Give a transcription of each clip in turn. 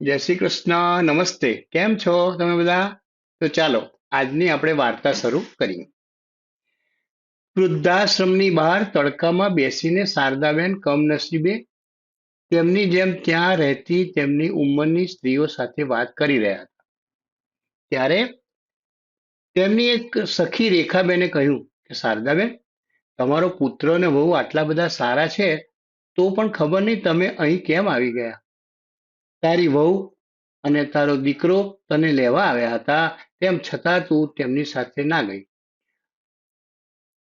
જય શ્રી કૃષ્ણ. નમસ્તે. કેમ છો તમે બધા? તો ચાલો આજની આપણે વાર્તા શરૂ કરીએ. વૃદ્ધાશ્રમની બહાર તડકામાં બેસીને શારદાબેન કમનસીબે તેમની જેમ ત્યાં રહેતી તેમની ઉંમરની સ્ત્રીઓ સાથે વાત કરી રહ્યા હતા. ત્યારે તેમની એક સખી રેખાબેને કહ્યું કે શારદાબેન, તમારો પુત્ર અને વહુ આટલા બધા સારા છે, તો પણ ખબર નહીં તમે અહીં કેમ આવી ગયા. તારી વહુ અને તારો દીકરો તને લેવા આવ્યા હતા, તેમ છતાં તું તેમની સાથે ના ગઈ.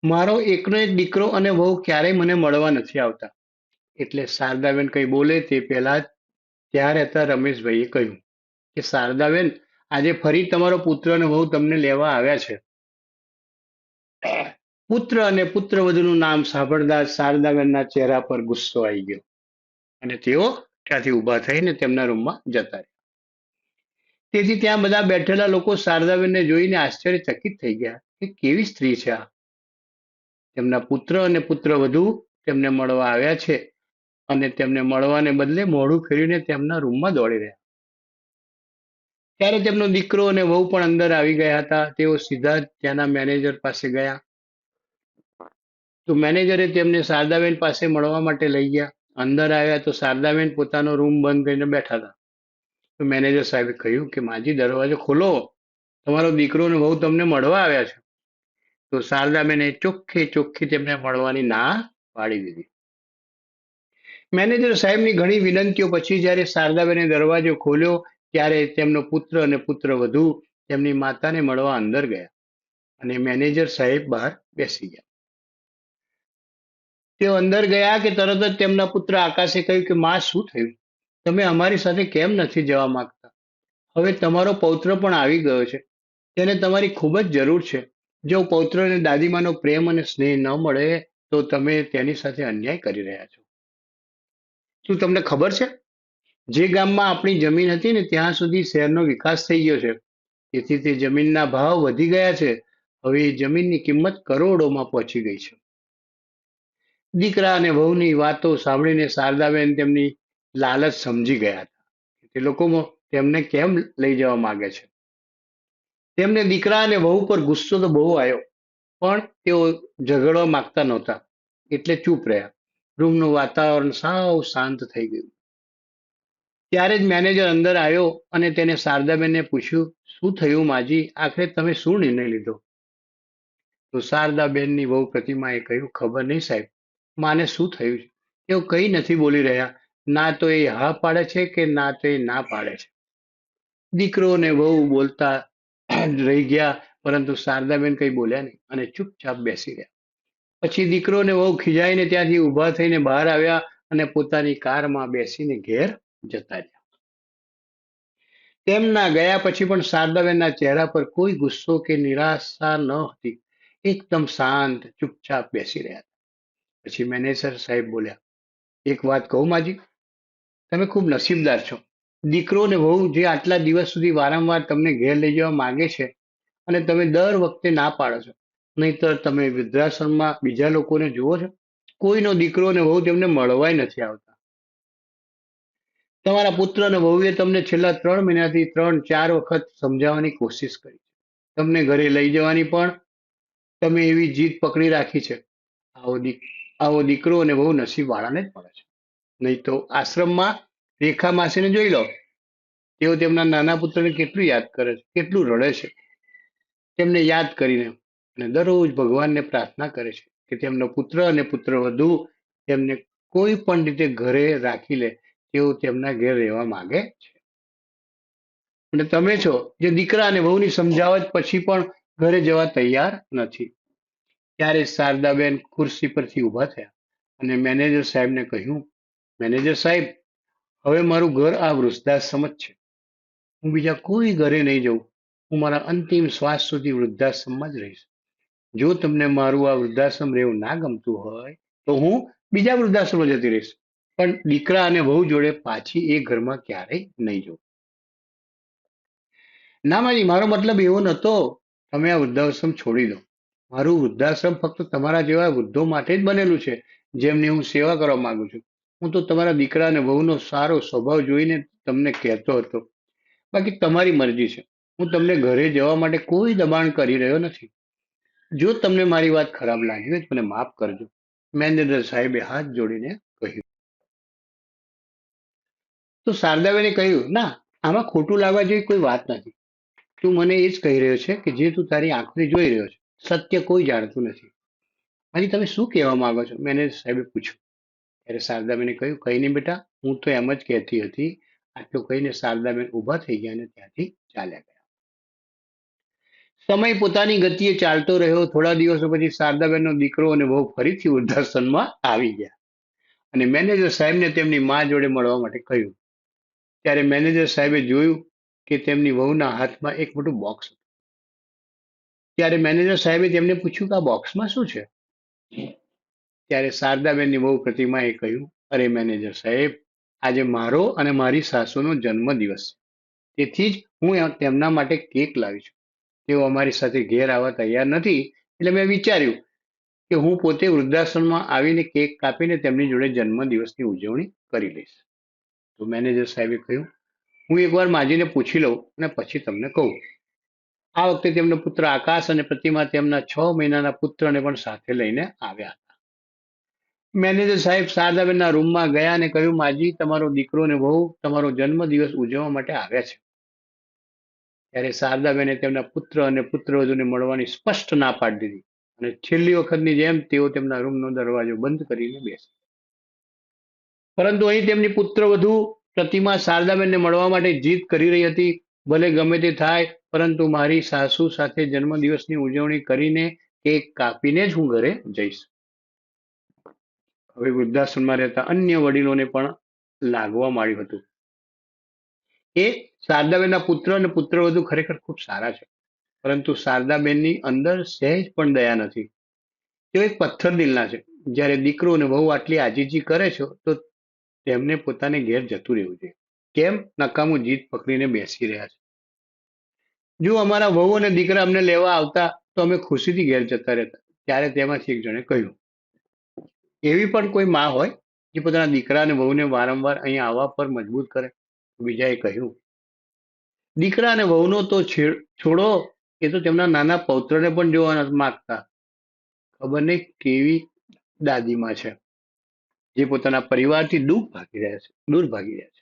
મારો એકનો એક દીકરો અને વહુ ક્યારેય મને મળવા નથી આવતા. એટલે શારદાબેન કઈ બોલે તે પહેલા જ ત્યાં રહેતા રમેશભાઈએ કહ્યું કે શારદાબેન, આજે ફરી તમારો પુત્ર અને વહુ તમને લેવા આવ્યા છે. પુત્ર અને પુત્રવધુનું નામ સાંભળતા જ શારદાબેનના ચહેરા પર ગુસ્સો આવી ગયો અને તેઓ ત્યાંથી ઊભા થઈને તેમના રૂમમાં જતા રહ્યા. તેથી ત્યાં બધા બેઠેલા લોકો શારદાબેનને જોઈને આશ્ચર્યચકિત થઈ ગયા કે કેવી સ્ત્રી છે આ. તેમના પુત્ર અને પુત્રવધુ તેમને મળવા આવ્યા છે અને તેમને મળવાને બદલે મોઢું ફેરવીને તેમના રૂમમાં દોડી રહ્યા. ત્યારે તેમનો દીકરો અને વહુ પણ અંદર આવી ગયા હતા. તેઓ સીધા જ ત્યાંના મેનેજર પાસે ગયા. તો મેનેજરે તેમને શારદાબેન પાસે મળવા માટે લઈ ગયા. અંદર આવ્યા તો શારદાબેન પોતાનો રૂમ બંધ કરીને બેઠા હતા. તો મેનેજર સાહેબે કહ્યું કે માજી, દરવાજો ખોલો, તમારો દીકરો અને વહુ તમને મળવા આવ્યા છે. તો શારદાબેને ચોખ્ખે ચોખ્ખી તેમને મળવાની ના પાડી દીધી. મેનેજર સાહેબની ઘણી વિનંતીઓ પછી જ્યારે શારદાબેને દરવાજો ખોલ્યો ત્યારે તેમનો પુત્ર અને પુત્રવધુ તેમની માતાને મળવા અંદર ગયા અને મેનેજર સાહેબ બહાર બેસી ગયા. તેઓ અંદર ગયા કે તરત જ તેમના પુત્ર આકાશે કહ્યું કે માં, શું થયું? તમે અમારી સાથે કેમ નથી જવા માંગતા? હવે તમારો પૌત્ર પણ આવી ગયો છે. તેને તમારી ખૂબ જ જરૂર છે. જો પૌત્રને દાદીમાનો પ્રેમ અને સ્નેહ ન મળે તો તમે તેની સાથે અન્યાય કરી રહ્યા છો. શું તમને ખબર છે, જે ગામમાં આપણી જમીન હતી ને ત્યાં સુધી શહેરનો વિકાસ થઈ ગયો છે. તેથી તે જમીનના ભાવ વધી ગયા છે. હવે એ જમીનની કિંમત કરોડોમાં પહોંચી ગઈ છે. દીકરા અને વહુની વાતો સાંભળીને શારદાબેન તેમની લાલચ સમજી ગયા હતા. તે લોકો તેમને કેમ લઈ જવા માંગે છે. તેમને દીકરા અને વહુ પર ગુસ્સો તો બહુ આવ્યો, પણ તેઓ ઝઘડવા માંગતા નહોતા એટલે ચૂપ રહ્યા. રૂમનું વાતાવરણ સાવ શાંત થઈ ગયું. ત્યારે જ મેનેજર અંદર આવ્યો અને તેને શારદાબેનને પૂછ્યું, શું થયું માજી? આખરે તમે શું નિર્ણય લીધો? તો શારદાબેનની વહુ પ્રતિમાએ કહ્યું, ખબર નહીં સાહેબ, માને શું થયું છે. તેઓ કંઈ નથી બોલી રહ્યા. ના તો એ હા પાડે છે કે ના તો એ ના પાડે છે. દીકરો અને વહુ બોલતા રહી ગયા, પરંતુ શારદાબેન કંઈ બોલ્યા નહીં અને ચૂપચાપ બેસી રહ્યા. પછી દીકરો અને વહુ ખીજાઈને ત્યાંથી ઊભા થઈને બહાર આવ્યા અને પોતાની કારમાં બેસીને ઘેર જતા રહ્યા. તેમના ગયા પછી પણ શારદાબેનના ચહેરા પર કોઈ ગુસ્સો કે નિરાશા ન હતી. એકદમ શાંત, ચૂપચાપ બેસી રહ્યા. પછી મેનેજર સાહેબ બોલ્યા, એક વાત કહું માજી, તમે ખૂબ નસીબદાર છો. દીકરો ને વહુ જે આટલા દિવસ સુધી વારંવાર તમને ઘેર લઈ જવા માંગે છે અને તમે દર વખતે ના પાડો છો. નહીંતર તમે વૃદ્ધાશ્રમમાં બીજા લોકોને જુઓ છો, કોઈનો દીકરો અને વહુ તેમને મળવાય નથી આવતા. તમારા પુત્ર અને વહુએ તમને છેલ્લા 3 મહિનાથી 3-4 વખત સમજાવવાની કોશિશ કરી. તમને ઘરે લઈ જવાની પણ તમે એવી જીદ પકડી રાખી છે. આવો દીકરો અને વહુ નસીબવાળાને જ મળે છે. નહીં તો આશ્રમમાં રેખા માસીને જોઈ લો. તેઓ તેમના નાના પુત્રને કેટલું યાદ કરે છે, કેટલું રડે છે. તેમને યાદ કરીને અને દરરોજ ભગવાનને પ્રાર્થના કરે છે કે તેમનો પુત્ર અને પુત્રવધુ તેમને કોઈ પણ રીતે ઘરે રાખી લે. તેઓ તેમના ઘેર રહેવા માંગે છે. અને તમે છો જે દીકરા અને વહુની સમજાવટ પછી પણ ઘરે જવા તૈયાર નથી. ત્યારે શારદાબેન ખુરશી પરથી ઊભા થયા અને મેનેજર સાહેબને કહ્યું, મેનેજર સાહેબ, હવે મારું ઘર આ વૃદ્ધાશ્રમ જ છે. હું બીજા કોઈ ઘરે નહીં જઉં. હું મારા અંતિમ શ્વાસ સુધી વૃદ્ધાશ્રમમાં જ રહીશ. જો તમને મારું આ વૃદ્ધાશ્રમ રહેવું ના ગમતું હોય તો હું બીજા વૃદ્ધાશ્રમમાં જતી રહીશ, પણ દીકરા અને વહુ જોડે પાછી એ ઘરમાં ક્યારેય નહીં જઉં. ના માજી, મારો મતલબ એવો નહોતો. તમે આ વૃદ્ધાશ્રમ છોડી દો. મારું વૃદ્ધાશ્રમ ફક્ત તમારા જેવા વૃદ્ધો માટે જ બનેલું છે જેમની હું સેવા કરવા માંગુ છું. હું તો તમારા દીકરા અને વહુનો સારો સ્વભાવ જોઈને તમને કહેતો હતો. બાકી તમારી મરજી છે. હું તમને ઘરે જવા માટે કોઈ દબાણ કરી રહ્યો નથી. જો તમને મારી વાત ખરાબ લાગી હોય તો મને માફ કરજો. મેનેજર સાહેબે હાથ જોડીને કહ્યું. તો શારદાબેને કહ્યું, ના, આમાં ખોટું લાગવા જેવી કોઈ વાત નથી. તું મને એ જ કહી રહ્યો છે કે જે તું તારી આંખથી જોઈ રહ્યો છે. સત્ય કોઈ જાણતું નથી. હજી તમે શું કહેવા માંગો છો? મેનેજર સાહેબે પૂછ્યું. ત્યારે શારદાબેને કહ્યું, કઈ નહીં બેટા, હું તો એમ જ કહેતી હતી. આટલું કહીને શારદાબેન ઊભા થઈ ગયા અને ત્યાંથી ચાલ્યા ગયા. સમય પોતાની ગતિએ ચાલતો રહ્યો. થોડા દિવસો પછી શારદાબેનનો દીકરો અને વહુ ફરીથી વૃદ્ધાશ્રમમાં આવી ગયા અને મેનેજર સાહેબને તેમની મા જોડે મળવા માટે કહ્યું. ત્યારે મેનેજર સાહેબે જોયું કે તેમની વહુના હાથમાં એક મોટું બોક્સ હતું. ત્યારે મેનેજર સાહેબે તેમને પૂછ્યું કે આ બોક્સમાં શું છે? ત્યારે શારદાબેનની વહુ પ્રતિમાએ કહ્યું, અરે મેનેજર સાહેબ, આજે મારો અને મારી સાસુનો જન્મદિવસ છે. તેથી જ હું તેમના માટે કેક લાવી છું. તેઓ અમારી સાથે ઘેર આવવા તૈયાર નથી, એટલે મેં વિચાર્યું કે હું પોતે વૃદ્ધાશ્રમમાં આવીને કેક કાપીને તેમની જોડે જન્મદિવસની ઉજવણી કરી લઈશ. તો મેનેજર સાહેબે કહ્યું, હું એકવાર માજીને પૂછી લઉં અને પછી તમને કહું. આ વખતે તેમનો પુત્ર આકાશ અને પ્રતિમા તેમના 6 મહિનાના પુત્રને પણ સાથે લઈને આવ્યા હતા. મેનેજર સાહેબ શારદાબેનના રૂમમાં ગયા અને કહ્યું, માજી, તમારો દીકરો અને વહુ તમારો જન્મદિવસ ઉજવવા માટે આવ્યા છે. ત્યારે શારદાબેને તેમના પુત્ર અને પુત્રવધૂને મળવાની સ્પષ્ટ ના પાડી દીધી અને છેલ્લી વખતની જેમ તેઓ તેમના રૂમનો દરવાજો બંધ કરીને બેસી. પરંતુ અહીં તેમની પુત્રવધુ પ્રતિમા શારદાબેનને મળવા માટે જીદ કરી રહી હતી. ભલે ગમે તે થાય, પરંતુ મારી સાસુ સાથે જન્મદિવસની ઉજવણી કરીને કેક કાપીને જ હું ઘરે જઈશ. હવે વૃદ્ધાશ્રમમાં રહેતા અન્ય વડીલોને પણ લાગવા માંડ્યું હતું. એ શારદાબેનના પુત્ર અને પુત્રવધુ ખરેખર ખૂબ સારા છે, પરંતુ શારદાબેનની અંદર સહેજ પણ દયા નથી. તેઓ એક પથ્થર દિલના છે. જ્યારે દીકરો અને વહુ આટલી આજીજી કરે છે તો તેમને પોતાને ઘેર જતું રહેવું જોઈએ. કેમ નકામું જીદ પકડીને બેસી રહ્યા છે? જો અમારા વહુ અને દીકરા અમને લેવા આવતા તો અમે ખુશીથી ઘેર જતા રહેતા. ત્યારે તેમાંથી એક જણે કહ્યું. એવી પણ કોઈ માં હોય જે પોતાના દીકરા અને વહુને વારંવાર અહીં આવવા પર મજબૂર કરે? બીજાએ કહ્યું. દીકરા અને વહુનો તો છોડો, એ તો તેમના નાના પૌત્રને પણ જોવા નથી માંગતા. ખબર નહીં કેવી દાદીમાં છે જે પોતાના પરિવારથી દૂર ભાગી રહ્યા છે.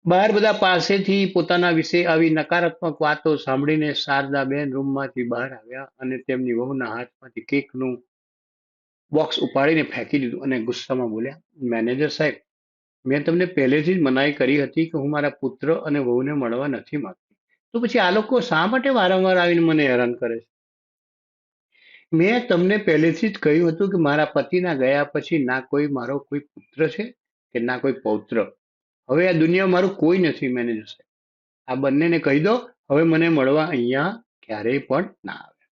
બહાર બધા પાસેથી પોતાના વિશે આવી નકારાત્મક વાતો સાંભળીને શારદાબેન રૂમમાંથી બહાર આવ્યા અને તેમની વહુના હાથમાંથી કેકનું બોક્સ ઉપાડીને ફેંકી દીધું અને ગુસ્સામાં બોલ્યા, મેનેજર સાહેબ, મેં તમને પહેલેથી જ મનાઈ કરી હતી કે હું મારા પુત્ર અને વહુને મળવા નથી માંગતી. તો પછી આ લોકો શા માટે વારંવાર આવીને મને હેરાન કરે છે? મેં તમને પહેલેથી જ કહ્યું હતું કે મારા પતિના ગયા પછી ના મારો કોઈ પુત્ર છે કે ના કોઈ પૌત્ર. હવે આ દુનિયામાં મારું કોઈ નથી, મેનેજર સાહેબ. આ બંનેને કહી દો હવે મને મળવા અહીંયા ક્યારેય પણ ના આવે.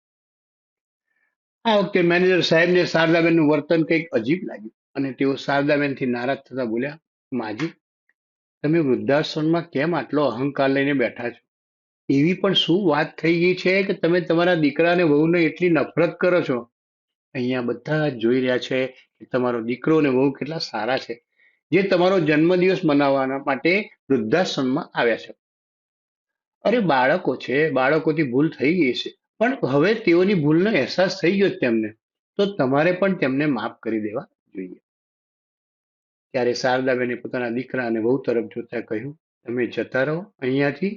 આ વખતે મેનેજર સાહેબને શારદાબેનનું વર્તન કંઈક અજીબ લાગ્યું અને તેઓ શારદાબેનથી નારાજ થતા બોલ્યા, માજી, તમે વૃદ્ધાશ્રમમાં કેમ આટલો અહંકાર લઈને બેઠા છો? એવી પણ શું વાત થઈ ગઈ છે કે તમે તમારા દીકરા અને વહુને એટલી નફરત કરો છો? અહીંયા બધા જ જોઈ રહ્યા છે કે તમારો દીકરો અને વહુ કેટલા સારા છે, જે તમારો જન્મદિવસ મનાવવા માટે વૃદ્ધાશ્રમમાં આવ્યા છે. અરે બાળકો છે, બાળકોથી ભૂલ થઈ ગઈ છે, પણ હવે તેઓની ભૂલનો અહેસાસ થઈ ગયો છે તેમને, તો તમારે પણ તેમને માફ કરી દેવા જોઈએ. ત્યારે શારદાબેને પોતાના દીકરા અને વહુ તરફ જોતા કહ્યું, તમે જતા રહો અહીંયાથી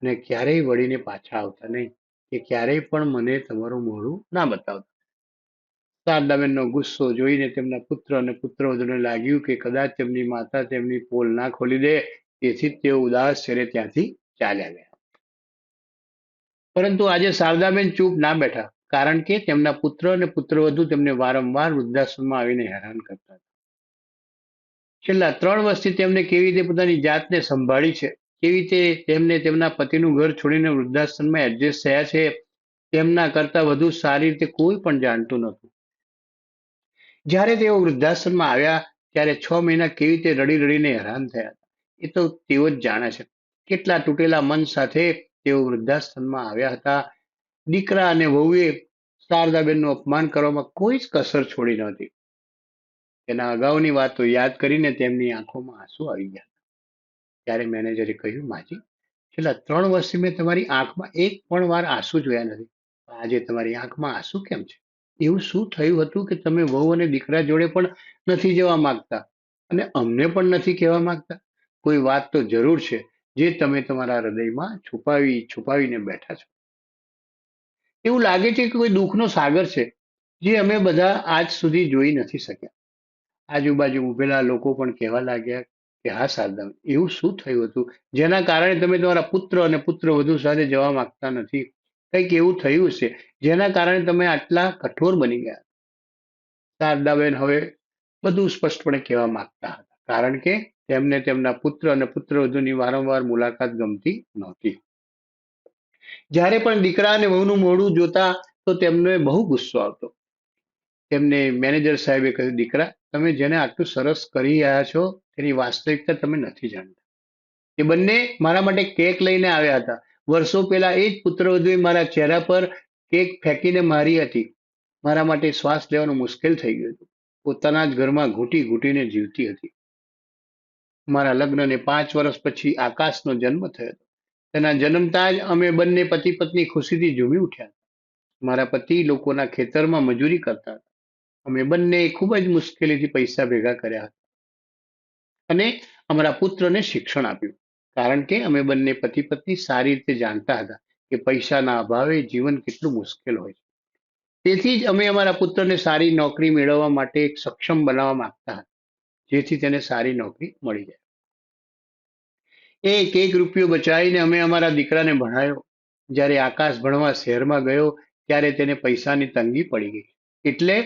અને ક્યારેય વળીને પાછા આવતા નહીં, કે ક્યારેય પણ મને તમારું મોઢું ના બતાવતા. શારદાબેનનો ગુસ્સો જોઈને તેમના પુત્ર અને પુત્રવધૂને લાગ્યું કે કદાચ તેમની માતા તેમની પોલ ના ખોલી દે, તેથી જ તેઓ ઉદાસ ચહેરે ત્યાંથી ચાલ્યા ગયા. પરંતુ આજે શારદાબેન ચૂપ ના બેઠા, કારણ કે તેમના પુત્ર અને પુત્રવધુ તેમને વારંવાર વૃદ્ધાશ્રમમાં આવીને હેરાન કરતા હતા. છેલ્લા 3 વર્ષથી તેમને કેવી રીતે પોતાની જાતને સંભાળી છે, કેવી રીતે તેમને તેમના પતિનું ઘર છોડીને વૃદ્ધાશ્રમમાં એડજસ્ટ થયા છે, તેમના કરતા વધુ સારી રીતે કોઈ પણ જાણતું નહોતું. જ્યારે તેઓ વૃદ્ધાશ્રમમાં આવ્યા ત્યારે 6 મહિના કેવી રીતે રડી રડીને હેરાન થયા એ તો તેઓ જ જાણે છે. કેટલા તૂટેલા મન સાથે તેઓ વૃદ્ધાશ્રમમાં આવ્યા હતા. દીકરા અને વહુએ શારદાબેનનું અપમાન કરવામાં કોઈ જ કસર છોડી નહોતી. તેના અગાઉની વાતો યાદ કરીને તેમની આંખોમાં આંસુ આવી ગયા. ત્યારે મેનેજરે કહ્યું, માજી, છેલ્લા 3 વર્ષથી મેં તમારી આંખમાં એક પણ વાર આંસુ જોયા નથી. આજે તમારી આંખમાં આંસુ કેમ છે? એવું શું થયું હતું કે તમે વહુ અને દીકરા જોડે પણ નથી જવા માંગતા અને અમને પણ નથી કહેવા માંગતા? કોઈ વાત તો જરૂર છે જે તમે તમારા હૃદયમાં છુપાવીને બેઠા છો. એવું લાગે છે કે કોઈ દુઃખનો સાગર છે જે અમે બધા આજ સુધી જોઈ નથી શક્યા. આજુબાજુ ઉભેલા લોકો પણ કહેવા લાગ્યા કે હા શારદાબેન, એવું શું થયું હતું જેના કારણે તમે તમારા પુત્ર અને પુત્રવધુ સાથે જવા માંગતા નથી? કંઈક એવું થયું છે જેના કારણે તમે આટલા કઠોર બની ગયા? શારદાબેન હવે બધું સ્પષ્ટપણે કહેવા માંગતા હતા, કારણ કે તેમને તેમના પુત્ર અને પુત્રવધુની વારંવાર મુલાકાત ગમતી નહોતી. જ્યારે પણ દીકરા અને વહુનું મોઢું જોતા તો તેમને બહુ ગુસ્સો આવતો. તેમને મેનેજર સાહેબે કહ્યું, દીકરા, તમે જેને આટલું સરસ કરી રહ્યા છો તેની વાસ્તવિકતા તમે નથી જાણતા. એ બંને મારા માટે કેક લઈને આવ્યા હતા. વર્ષો પહેલા એ જ પુત્રવધુએ મારા ચહેરા પર કેક ફેંકીને મારી હતી. મારા માટે શ્વાસ લેવાનું મુશ્કેલ થઈ ગયું હતું. પોતાના જ ઘરમાં ઘૂંટી ઘૂંટીને જીવતી હતી. મારા લગ્નને 5 વર્ષ પછી આકાશનો જન્મ થયો હતો. તેના જન્મતા જ અમે બંને પતિ પત્ની ખુશીથી ઝૂમી ઉઠ્યા. મારા પતિ લોકોના ખેતરમાં મજૂરી કરતા હતા. અમે બંને ખૂબ જ મુશ્કેલીથી પૈસા ભેગા કર્યા હતા અને અમારા પુત્રને શિક્ષણ આપ્યું. કારણ કે અમે બંને પતિ પત્ની સારી રીતે જાણતા હતા કે પૈસાના અભાવે જીવન કેટલું મુશ્કેલ હોય છે. તેથી જ અમે અમારા પુત્રને સારી નોકરી મેળવવા માટે એક સક્ષમ બનાવવા માંગતા હતા, જેથી તેને સારી નોકરી મળી જાય. એક એક રૂપિયો બચાવીને અમે અમારા દીકરાને ભણાયો. જ્યારે આકાશ ભણવા શહેરમાં ગયો ત્યારે તેને પૈસાની તંગી પડી ગઈ. એટલે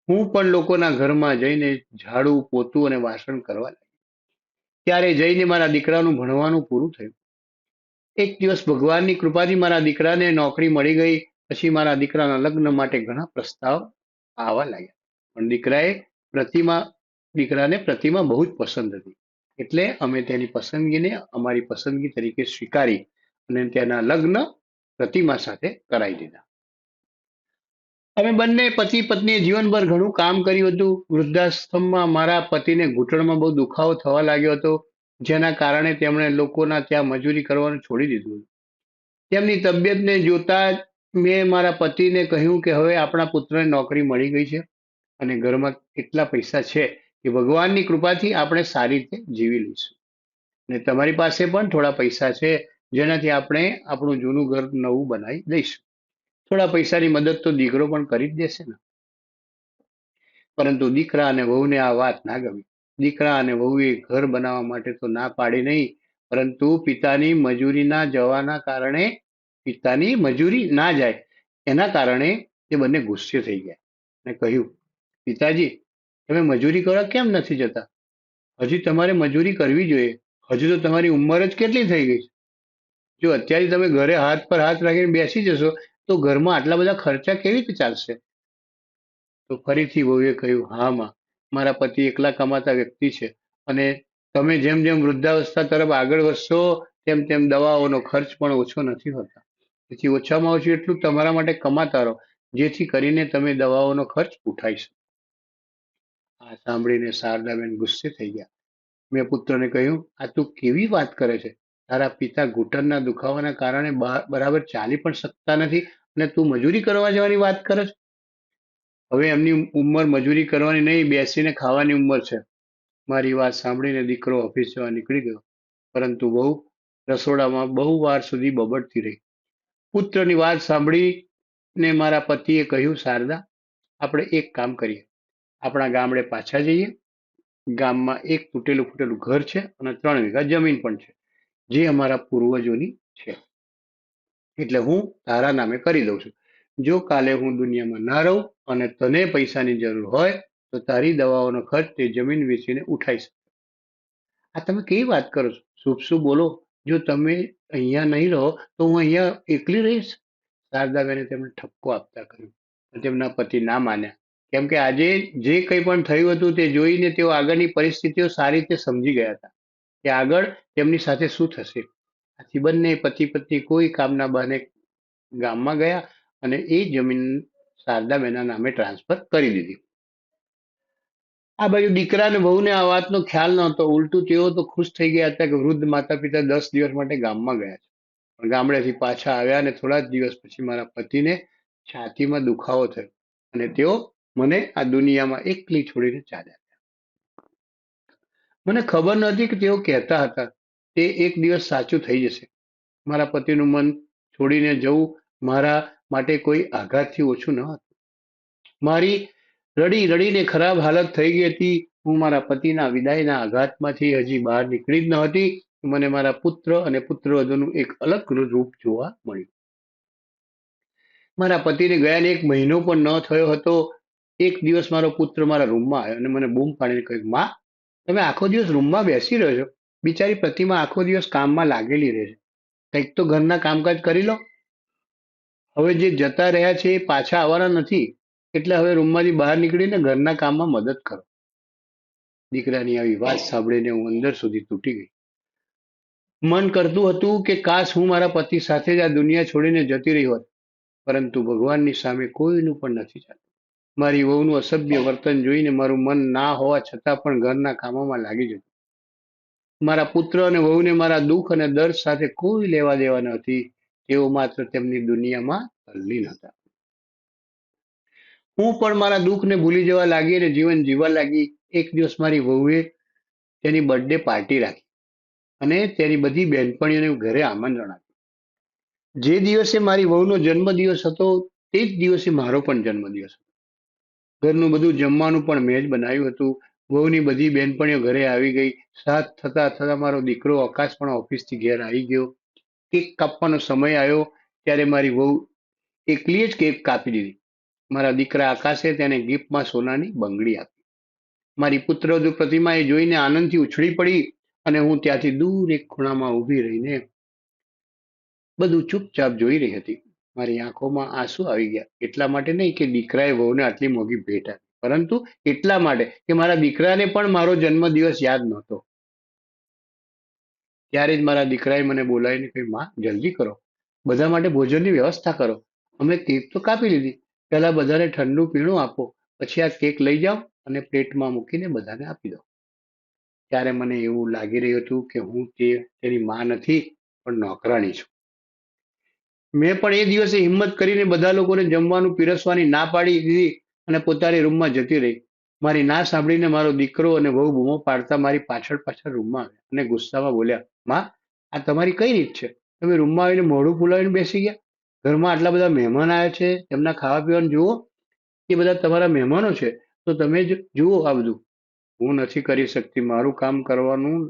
હું પણ લોકોના ઘરમાં જઈને ઝાડુ, પોતું અને વાસણ કરવા લાગ્યો. ત્યારે જઈને મારા દીકરાનું ભણવાનું પૂરું થયું. એક દિવસ ભગવાનની કૃપાથી મારા દીકરાને નોકરી મળી ગઈ. પછી મારા દીકરાના લગ્ન માટે ઘણા પ્રસ્તાવ આવવા લાગ્યા. પણ પ્રતિમા દીકરાને પ્રતિમા બહુ જ પસંદ હતી. એટલે અમે તેની પસંદગીને અમારી પસંદગી તરીકે સ્વીકારી અને તેના લગ્ન પ્રતિમા સાથે કરાવી દીધા. અમે બંને પતિ પત્નીએ જીવનભર ઘણું કામ કર્યું હતું. વૃદ્ધાશ્રમમાં મારા પતિને ઘૂંટણમાં બહુ દુખાવો થવા લાગ્યો હતો, જેના કારણે તેમણે લોકોના ત્યાં મજૂરી કરવાનું છોડી દીધું હતું. તેમની તબિયતને જોતા જ મેં મારા પતિને કહ્યું કે હવે આપણા પુત્રને નોકરી મળી ગઈ છે અને ઘરમાં એટલા પૈસા છે કે ભગવાનની કૃપાથી આપણે સારી રીતે જીવી લઈશું. અને તમારી પાસે પણ થોડા પૈસા છે જેનાથી આપણે આપણું જૂનું ઘર નવું બનાવી દઈશું. થોડા પૈસાની મદદ તો દીકરો પણ કરી જ દેશે ને. પરંતુ દીકરા અને વહુને આ વાત ના ગમી. દીકરા અને વહુએ ઘર બનાવવા માટે તો ના પાડી નહીં, પરંતુ પિતાની મજૂરી ના જાય એના કારણે તે બંને ગુસ્સે થઈ ગયા અને કહ્યું, પિતાજી, તમે મજૂરી કરવા કેમ નથી જતા? હજી તમારે મજૂરી કરવી જોઈએ. હજુ તો તમારી ઉંમર જ કેટલી થઈ ગઈ છે. જો અત્યારે તમે ઘરે હાથ પર હાથ રાખીને બેસી જશો તો ઘરમાં આટલા બધા ખર્ચા કેવી રીતે ચાલશે? તો ફરીથી વહુએ કહ્યું, હા માં, મારા પતિ એકલા કમાતા વ્યક્તિ છે અને તમે જેમ જેમ વૃદ્ધાવસ્થા તરફ આગળ વધશો તેમ તેમ દવાઓનો ખર્ચ પણ ઓછો નથી હોતા. તેથી ઓછામાં ઓછું એટલું તમારા માટે કમાતા રહો, જેથી કરીને તમે દવાઓનો ખર્ચ ઉઠાવી શકો. આ સાંભળીને શારદાબેન ગુસ્સે થઈ ગયા. મેં પુત્રને કહ્યું, આ તું કેવી વાત કરે છે? તારા પિતા ઘૂંટણના દુખાવાના કારણે બરાબર ચાલી પણ શકતા નથી અને તું મજૂરી કરવા જવાની વાત કરે છે? હવે એમની ઉંમર મજૂરી કરવાની નહીં, બેસીને ખાવાની ઉંમર છે. મારી વાત સાંભળીને દીકરો ઓફિસ જવા નીકળી ગયો, પરંતુ વહુ રસોડામાં બહુ વાર સુધી બબડતી રહી. પુત્રની વાત સાંભળીને મારા પતિએ કહ્યું, શારદા, આપણે એક કામ કરીએ. આપણા ગામડે પાછા જઈએ. ગામમાં એક તૂટેલું ફૂટેલું ઘર છે અને 3 વીઘા જમીન પણ છે, જે અમારા પૂર્વજોની છે. એટલે હું તારા નામે કરી દઉં છું. જો કાલે હું દુનિયામાં ના રહું અને તને પૈસાની જરૂર હોય તો તારી દવાઓનો ખર્ચ તે જમીન વેચીને ઉઠાઈ શકે. આ તમે કેવી વાત કરો છો? શુભ શુભ બોલો. જો તમે અહીંયા નહીં રહો તો હું અહીંયા એકલી રહીશ. શારદાબેને તેમને ઠપકો આપતા કહ્યું. તેમના પતિ ના માન્યા, કેમ કે આજે જે કંઈ પણ થયું હતું તે જોઈને તેઓ આગળની પરિસ્થિતિઓ સારી રીતે સમજી ગયા હતા કે આગળ તેમની સાથે શું થશે. આથી બંને પતિ પત્ની કોઈ કામના બહાને ગામમાં ગયા અને એ જમીન શારદાબેનના નામે ટ્રાન્સફર કરી દીધી. આ બાજુ દીકરા અને વહુને આ વાતનો ખ્યાલ નહોતો. ઉલટું તેઓ તો ખુશ થઈ ગયા હતા કે વૃદ્ધ માતા પિતા 10 દિવસ માટે ગામમાં ગયા છે. પણ ગામડેથી પાછા આવ્યા અને થોડા જ દિવસ પછી મારા પતિને છાતીમાં દુખાવો થયો અને તેઓ મને આ દુનિયામાં એકલી છોડીને ચાલ્યા. મને ખબર નહોતી કે તેઓ કહેતા હતા તે એક દિવસ સાચું થઈ જશે. મારા પતિનું મન છોડીને જવું મારા માટે કોઈ આઘાતથી ઓછું ન હતું. મારી રડી રડીને ખરાબ હાલત થઈ ગઈ હતી. હું મારા પતિના વિદાયના આઘાતમાંથી હજી બહાર નીકળી જ ન હતી. મને મારા પુત્ર અને પુત્રવધુનું એક અલગ રૂપ જોવા મળ્યું. મારા પતિને ગયાને 1 મહિનો પણ ન થયો હતો. એક દિવસ મારો પુત્ર મારા રૂમમાં આવ્યો અને મને બૂમ પાડીને કહ્યું, માં, તમે આખો દિવસ રૂમમાં બેસી રહ્યો છો. બિચારી પ્રતિમા આખો દિવસ કામમાં લાગેલી રહે છે. કંઈક તો ઘરના કામકાજ કરી લો. હવે જે જતા રહ્યા છે એ પાછા આવવાના નથી. એટલે હવે રૂમમાંથી બહાર નીકળીને ઘરના કામમાં મદદ કરો. દીકરાની આવી વાત સાંભળીને હું અંદર સુધી તૂટી ગઈ. મન કરતું હતું કે કાશ હું મારા પતિ સાથે જ આ દુનિયા છોડીને જતી રહી હોત. પરંતુ ભગવાનની સામે કોઈનું પણ નથી ચાલતું. મારી વહુનું અસભ્ય વર્તન જોઈને મારું મન ના હોવા છતાં પણ ઘરના કામોમાં લાગી જતું. મારા પુત્ર અને વહુને મારા દુઃખ અને દર્દ સાથે કોઈ લેવા દેવા નથી. તેઓ માત્ર તેમની દુનિયામાં તલ્લીન હતા. હું પણ મારા દુઃખને ભૂલી જવા લાગી અને જીવન જીવવા લાગી. એક દિવસ મારી વહુએ તેની બર્થડે પાર્ટી રાખી અને તેની બધી બહેનપણીઓને ઘરે આમંત્રણ આપ્યું. જે દિવસે મારી વહુનો જન્મદિવસ હતો તે જ દિવસે મારો પણ જન્મદિવસ હતો. ઘરનું બધું જમવાનું પણ મેં જ બનાવ્યું હતું. વહુની બધી બહેનપણીઓ ઘરે આવી ગઈ. સાત થતા થતા મારો દીકરો આકાશ પણ ઓફિસથી ઘેર આવી ગયો. કેક કાપવાનો સમય આવ્યો ત્યારે મારી વહુ એકલી જ કેક કાપી દીધી. મારા દીકરા આકાશે તેને ગિફ્ટમાં સોનાની બંગડી આપી. મારી પુત્રવધુ પ્રતિમા એ જોઈને આનંદથી ઉછળી પડી અને હું ત્યાંથી દૂર એક ખૂણામાં ઊભી રહીને બધું ચૂપચાપ જોઈ રહી હતી. મારી આંખોમાં આંસુ આવી ગયા. એટલા માટે નહીં કે દીકરાએ વહુને આટલી મોંઘી ભેટ આપી, પરંતુ એટલા માટે કે મારા દીકરાને પણ મારો જન્મદિવસ યાદ નહોતો. ત્યારે જ મારા દીકરાએ મને બોલાવીને કહ્યું, માં, જલ્દી કરો, બધા માટે ભોજનની વ્યવસ્થા કરો. અમે કેક તો કાપી લીધી, પહેલા બધાને ઠંડુ પીણું આપો, પછી આ કેક લઈ જાઓ અને પ્લેટમાં મૂકીને બધાને આપી દો. ત્યારે મને એવું લાગી રહ્યું હતું કે હું તેની માં નથી પણ નોકરાણી છું. મેં પણ એ દિવસે હિંમત કરીને બધા લોકોને જમવાનું પીરસવાની ના પાડી દીધી અને પોતાની રૂમમાં જતી રહી. મારી ના સાંભળીને મારો દીકરો અને વહુ બૂમો પાડતા મારી પાછળ પાછળ રૂમમાં આવ્યા અને ગુસ્સામાં બોલ્યા, માં, આ તમારી કઈ રીત છે? તમે રૂમમાં આવીને મોઢું ફુલાવીને બેસી ગયા. ઘરમાં આટલા બધા મહેમાન આવ્યા છે, તેમના ખાવા પીવાનું જુઓ. એ બધા તમારા મહેમાનો છે, તો તમે જ જુઓ આ બધું. હું નથી કરી શકતી. મારું કામ કરવાનું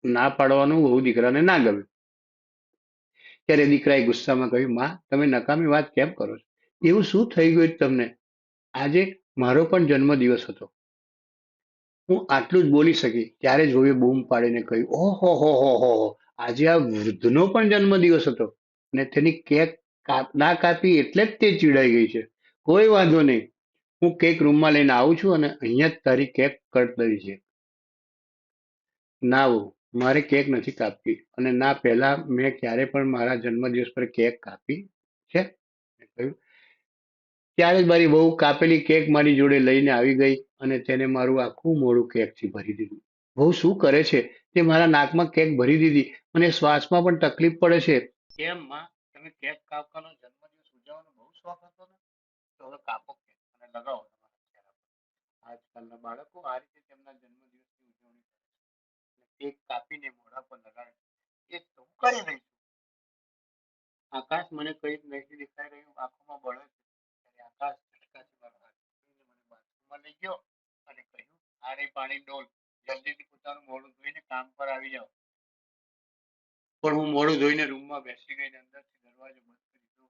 ના પાડવાનું વહુ દીકરાને ના ગમે. ત્યારે દીકરાએ ગુસ્સામાં કહ્યું, માં, તમે નકામી વાત કેમ કરો છો? એવું શું થઈ ગયું તમને? આજે મારો પણ જન્મદિવસ હતો. હું આટલું જ બોલી શકી ત્યારે જ વહુએ બૂમ પાડીને કહ્યું, ઓહો હો હો હો હો, આજે આ વૃદ્ધનો પણ જન્મદિવસ હતો અને તેની કેક ના કાપી એટલે જ તે ચીડાઈ ગઈ છે. કોઈ વાંધો નહીં, હું કેક રૂમમાં લઈને આવું છું અને અહીંયા જ તારી કેક કટ કરી છે. ના વહુ, મારે કેક નથી કાપવી અને ના પહેલા મેં ક્યારે પણ મારા જન્મદિવસ પર કેક કાપી છે. મેં કહ્યું. ત્યારે જ મારી વહુ કાપેલી કેક મારી જોડે લઈને આવી ગઈ અને તેને મારું આખું મોઢું કેકથી ભરી દીધું. વહુ શું કરે છે? તે મારા નાકમાં કેક ભરી દીધી. મને શ્વાસમાં પણ તકલીફ પડે છે. કેમ માં, તમે કેક કાપવાનો જન્મદિવસ ઉજવવાનો બહુ શોખ હતો ને? તો હવે કાપો કેક અને લગાવો તમારા ચહેરા પર. આજકાલના બાળકો આ રીતે તેમના જન્મદિવસની ઉજવણી કરે છે. કેક કાપીને મોઢા પર લગાડે. એ તો હું કરી રહી છું. આકાશ મને કંઈક નહીં દેખાઈ રહ્યું, આંખોમાં બળે છે. ત્યારે આકાશ ઝટકાથી મારો હાથ પકડીને મને બાથરૂમમાં લઈ ગયો અને કહ્યું, આ રહી પાણી ડોલ, જલ્દીથી પોતાનું મોઢું ધોઈને કામ પર આવી જાઓ. પણ હું મોઢું ધોઈને રૂમમાં બેસી ગઈ અને અંદરથી દરવાજો બંધ કરી દીધો.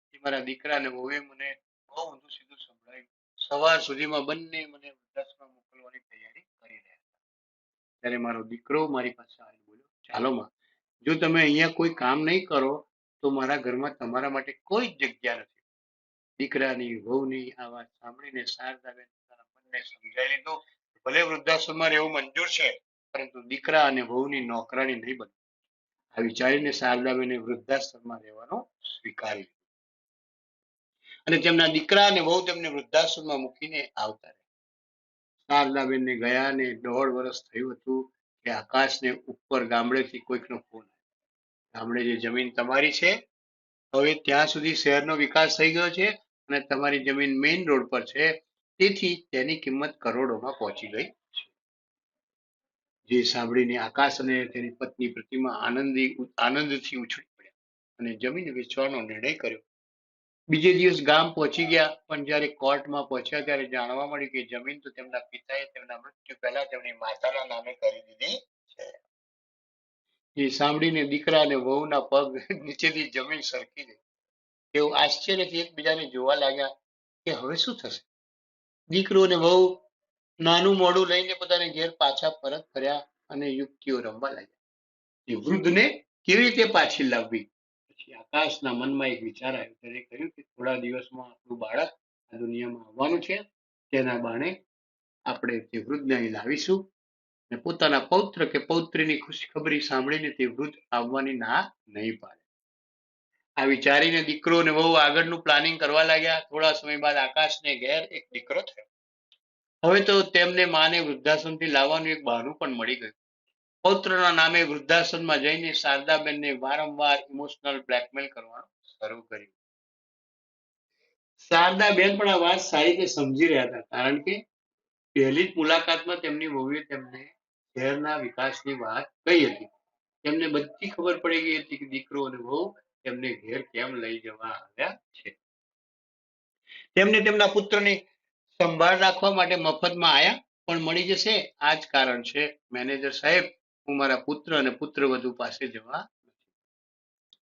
પછી મારા દીકરા અને વહુએ મને બહુ ઊંધું સીધું સંભળાવ્યું. સવાર સુધીમાં બંને મને વૃદ્ધાશ્રમ મોકલવાની તૈયારી કરી રહ્યા હતા. ત્યારે મારો દીકરો મારી પાસે આવીને બોલ્યો, ચાલો માં, જો તમે અહીંયા કોઈ કામ નહીં કરો તો મારા ઘરમાં તમારા માટે કોઈ જ જગ્યા નથી. દીકરાની વહુની આ વાત સાંભળીને શારદાબેન પોતાના મનને સમજાવી લીધું. ભલે વૃદ્ધાશ્રમમાં રહેવું મંજૂર છે, પરંતુ દીકરા અને વહુની નોકરાણી નહીં બને. આ વિચારીને શારદાબેને વૃદ્ધાશ્રમમાં રહેવાનો સ્વીકારી લીધો અને તેમના દીકરા અને વહુ તેમને વૃદ્ધાશ્રમમાં મૂકીને આવતા રહ્યા. શારદાબેનને ગયા ને 1.5 વર્ષ થયું હતું કે આકાશને ઉપર ગામડેથી કોઈકનો ફોન આવ્યો. ગામડે જે જમીન તમારી છે, હવે ત્યાં સુધી શહેરનો વિકાસ થઈ ગયો છે અને તમારી જમીન મેઇન રોડ પર છે, તેથી તેની કિંમત કરોડોમાં પહોંચી ગઈ. જે સાંભળીને આકાશ અને તેની પત્ની પ્રતિમા આનંદથી ઉછળી પડ્યા અને જમીન વેચવાનો નિર્ણય કર્યો. બીજે દિવસ ગામ પહોંચી ગયા, પણ જ્યારે કોર્ટમાં પહોંચ્યા ત્યારે જાણવા મળ્યું કે જમીન તો તેમના પિતાએ તેમના મૃત્યુ પહેલા તેમની માતાના નામે કરી દીધી છે. એ સાંભળીને દીકરા અને વહુના પગ નીચેથી જમીન સરકી ગઈ. તેઓ આશ્ચર્યથી એકબીજાને જોવા લાગ્યા કે હવે શું થશે. દીકરો અને વહુ નાનું મોઢું લઈને પોતાને ઘેર પાછા પરત ફર્યા અને યુક્તિઓ રમવા લાગ્યા. એ વૃદ્ધને કેવી રીતે પાછી લાવવી. પછી આકાશના મનમાં એક વિચાર આવ્યો. તેને કહ્યું કે થોડા દિવસમાં આપણું બાળક આ દુનિયામાં આવવાનું છે, તેના બાણે આપણે તે વૃદ્ધને અહીં લાવીશું અને પોતાના પૌત્ર કે પૌત્રીની ખુશખબરી સાંભળીને તે વૃદ્ધ આવવાની ના નહીં પાડે. આ વિચારીને દીકરો અને વહુ આગળનું પ્લાનિંગ કરવા લાગ્યા. થોડા સમય બાદ આકાશને ઘેર એક દીકરો થયો. હવે તો તેમને માને વૃદ્ધાશ્રમથી લાવવાનું એક બહાનું પણ મળી ગયું. પૌત્રના નામે વૃદ્ધાશ્રમમાં જઈને શારદાબેનને વારંવાર ઇમોશનલ બ્લેકમેલ કરવાનું શરૂ કર્યું. શારદાબેન પણ આ વાત સારી રીતે સમજી રહ્યા હતા, કારણ કે પહેલી જ મુલાકાતમાં તેમની વહુએ તેમને શહેરના વિકાસની વાત કહી હતી. તેમને બધી ખબર પડી ગઈ હતી કે દીકરો અને વહુ તેમને ઘેર કેમ લઈ જવા આવ્યા છે. તેમને તેમના પુત્રની સંભાળ રાખવા માટે મફતમાં આયા પણ મળી જશે, આ જ કારણ છે. મેનેજર સાહેબ, હું મારા પુત્ર અને પુત્રવધુ પાસે જવા.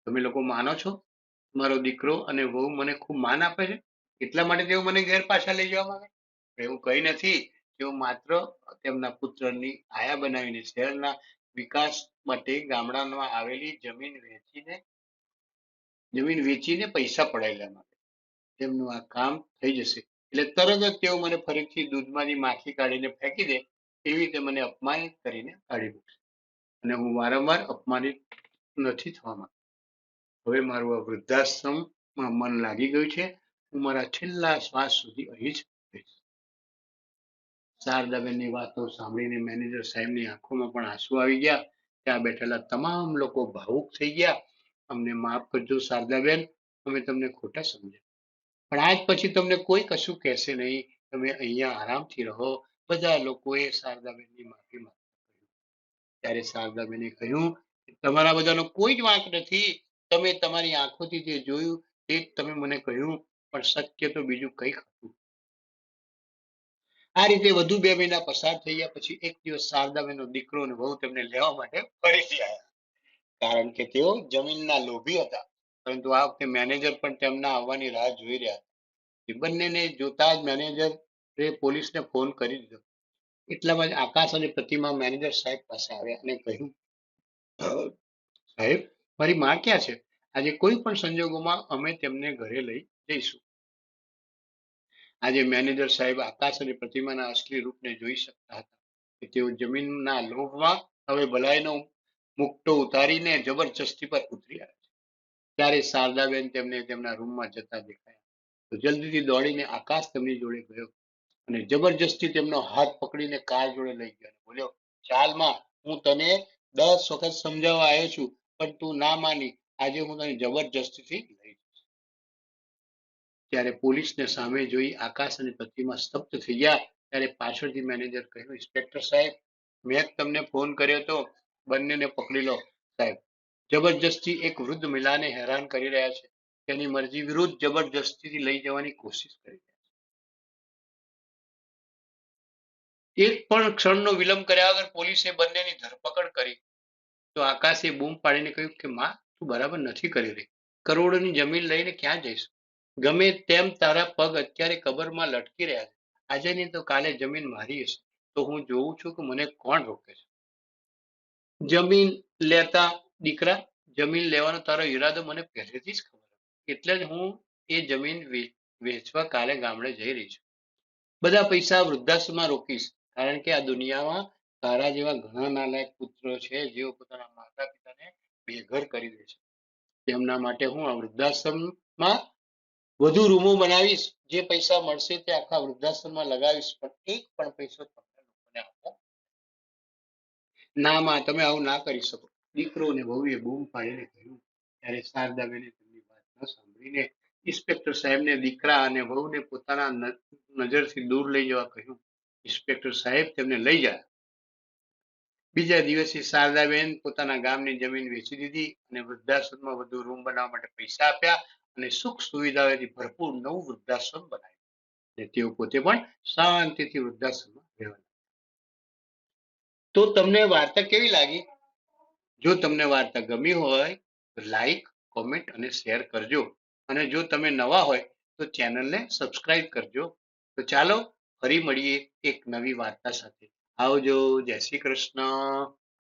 તમે લોકો માનો છો મારો દીકરો અને વહુ મને ખૂબ માન આપે છે, એટલા માટે તેઓ મને ઘેર પાછા લઈ જવા માંગે? એવું કંઈ નથી. તેઓ માત્ર તેમના પુત્રની આયા બનાવીને શહેરના વિકાસ માટે ગામડામાં આવેલી જમીન વેચીને પૈસા પડાયેલા માટે તેમનું આ કામ થઈ જશે. એટલે તરત જ તેઓ મને ફરીથી દૂધમાંથી માખી કાઢીને ફેંકી દે એવી રીતે મને અપમાનિત કરીને કાઢી મૂકશે અને હું વારંવાર અપમાનિત નથી થવા માંગતો. હવે મારું આ વૃદ્ધાશ્રમમાં મન લાગી ગયું છે. હું મારા છેલ્લા શ્વાસ સુધી અહીં જ રહીશ. શારદાબેનની વાતો સાંભળીને મેનેજર સાહેબની આંખોમાં પણ આંસુ આવી ગયા. ત્યાં બેઠેલા તમામ લોકો ભાવુક થઈ ગયા. અમને માફ કરજો શારદાબેન, અમે તમને ખોટા સમજ્યા, પણ આજ પછી તમને કોઈ કશું કહેશે નહીં. તમે અહીંયા આરામથી રહો. બધા લોકોએ શારદાબેનની માફી માંગી. ત્યારે શારદાબેને કહ્યું કે તમારા બધાનો કોઈ જ વાંક નથી. તમે તમારી આંખોથી જે જોયું તે જ તમે મને કહ્યું, પણ સત્ય તો બીજું કંઈક હતું. આ રીતે વધુ 2 મહિના પસાર થઈ ગયા. પછી એક દિવસ શારદાબેનનો દીકરો અને વહુ તેમને લેવા માટે ફરીથી આવ્યા, કારણ કે તેઓ જમીનના લોભી હતા. પરંતુ આ વખતે મેનેજર પણ તેમના આવવાની રાહ જોઈ રહ્યા હતા. એ બંનેને જોતા જ મેનેજરે પોલીસને ફોન કરી દીધો. એટલામાં જ આકાશ અને પ્રતિમા મેનેજર સાહેબ પાસે આવ્યા અને કહ્યું, સાહેબ, મારી માં ક્યાં છે? આજે કોઈ પણ સંજોગોમાં અમે તેમને ઘરે લઈ જઈશું. આજે મેનેજર સાહેબ આકાશ અને પ્રતિમાના અસલી રૂપને જોઈ શકતા હતા કે તેઓ જમીનના લોભમાં હવે ભલાઈનો મુકટો ઉતારીને જબરજસ્તી પર ઉતરી આવ્યા છે. ત્યારે શારદાબેન તેમને તેમના રૂમમાં જતા દેખાયા તો જલ્દીથી દોડીને આકાશ તેમની જોડે ગયો અને જબરજસ્તી તેમનો હાથ પકડીને કાર જોડે લઈ ગયો અને બોલ્યો, ચાલ માં, હું તને 10 વખત સમજાવવા આવ્યો છું, પણ તું ના માની. આજે હું તને જબરજસ્તીથી લઈ જઈશ. ત્યારે પોલીસને સામે જોઈ આકાશ અને પ્રતિમા સ્તબ્ધ થઈ ગયા. ત્યારે પાછળથી મેનેજર કહ્યું, ઇન્સ્પેક્ટર સાહેબ, મેં તમને ફોન કર્યો હતો, બંનેને પકડી લો. સાહેબ જબરજસ્તી એક વૃદ્ધ મહિલાને હેરાન કરી રહ્યા છે. તેની મરજી વિરુદ્ધ જબરજસ્તીથી લઈ જવાની કોશિશ કરી રહ્યા છે. એક પણ ક્ષણનો વિલંબ કર્યા વગર પોલીસે બંનેની ધરપકડ કરી. તો આકાશે બૂમ પાડીને કહ્યું કે માં, તું બરાબર નથી કરી રહી. કરોડોની જમીન લઈને ક્યાં જઈશ? ગમે તેમ તારા પગ અત્યારે કબરમાં લટકી રહ્યા છે. આજે નહીં તો કાલે જમીન મારી હશે. તો હું જોઉં છું કે મને કોણ રોકે છે. જમીન લેતા દીકરા, જમીન લેવાનો તારો ઈરાદો મને પહેલેથી જ ખબર હતો. એટલે જ હું એ જમીન વેચવા કાલે ગામડે જઈ રહી છું. બધા પૈસા વૃદ્ધાશ્રમમાં રોકીશ, કારણ કે આ દુનિયામાં તારા જેવા ઘણા નાલાયક પુત્રો છે, જેઓ પોતાના માતા પિતાને બેઘર કરી દે છે. તેમના માટે હું આ વૃદ્ધાશ્રમમાં વધુ રૂમો બનાવીશ, જે પૈસા મળશે તે આખા વૃદ્ધાશ્રમમાં લગાવીશ, પણ એક પણ પૈસો તમને લોકોને આપો. ના માં, તમે આવું ના કરી શકો. દીકરો અને વહુએ બૂમ પાડીને કહ્યું. ત્યારે શારદાબેને તેમની વાત ન સાંભળીને ઇન્સ્પેક્ટર સાહેબને દીકરા અને વહુને પોતાના નજરથી દૂર લઈ જવા કહ્યું. ઇન્સ્પેક્ટર સાહેબ તેમને લઈ ગયા. બીજા દિવસે શારદાબેન પોતાના ગામની જમીન વેચી દીધી અને વૃદ્ધાશ્રમમાં વધુ રૂમ બનાવવા માટે પૈસા આપ્યા અને સુખ સુવિધાઓથી ભરપૂર નવું વૃદ્ધાશ્રમ બનાવ્યું. અને તેઓ પોતે પણ શાંતિથી વૃદ્ધાશ્રમમાં રહેવા. તો તમને વાર્તા કેવી લાગી? જો તમને વાર્તા ગમી હોય તો લાઈક, કોમેન્ટ અને શેર કરજો. અને જો તમે નવા હોય તો ચેનલને સબસ્ક્રાઇબ કરજો. તો ચાલો ફરી મળીએ એક નવી વાર્તા સાથે. આવજો. જય શ્રી કૃષ્ણ.